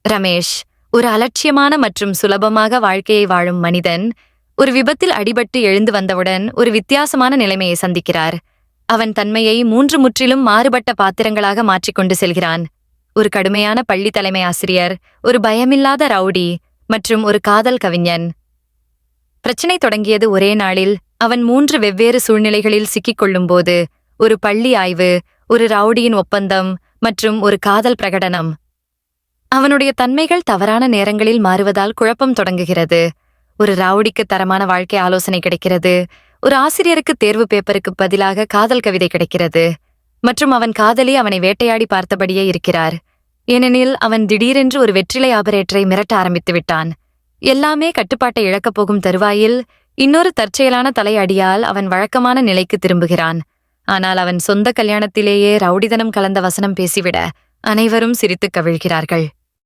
ரமேஷ் ஒரு அலட்சியமான மற்றும் சுலபமாக வாழ்க்கையை வாழும் மனிதன் ஒரு விபத்தில் அடிபட்டு எழுந்து வந்தவுடன் ஒரு வித்தியாசமான நிலைமையை சந்திக்கிறார். அவன் தன்மையை 3 முற்றிலும் மாறுபட்ட பாத்திரங்களாக மாற்றிக்கொண்டு செல்கிறான். ஒரு கடுமையான பள்ளி தலைமை ஆசிரியர், ஒரு பயமில்லாத ரவுடி மற்றும் ஒரு காதல் கவிஞன். பிரச்சனை தொடங்கியது ஒரே நாளில். அவன் 3 வெவ்வேறு சூழ்நிலைகளில் சிக்கிக்கொள்ளும்போது, ஒரு பள்ளி ஆய்வு, ஒரு ரவுடியின் ஒப்பந்தம் மற்றும் ஒரு காதல் பிரகடனம். அவனுடைய தன்மைகள் தவறான நேரங்களில் மாறுவதால் குழப்பம் தொடங்குகிறது. ஒரு ரவுடிக்கு தரமான வாழ்க்கை ஆலோசனை கிடைக்கிறது, ஒரு ஆசிரியருக்கு தேர்வு பேப்பருக்கு பதிலாக காதல் கவிதை கிடைக்கிறது, மற்றும் அவன் காதலி அவனை வேட்டையாடி பார்த்தபடியே இருக்கிறார். ஏனெனில் அவன் திடீரென்று ஒரு வெற்றிலை ஆபரேட்டரை மிரட்ட ஆரம்பித்து விட்டான். எல்லாமே கட்டுப்பாட்டை இழக்கப் போகும் தருவாயில் இன்னொரு தற்செயலான தலையடியால் அவன் வழக்கமான நிலைக்கு திரும்புகிறான். ஆனால் அவன் சொந்த கல்யாணத்திலேயே ரவுடிதனம் கலந்த வசனம் பேசிவிட அனைவரும் சிரித்துக் கவிழ்கிறார்கள்.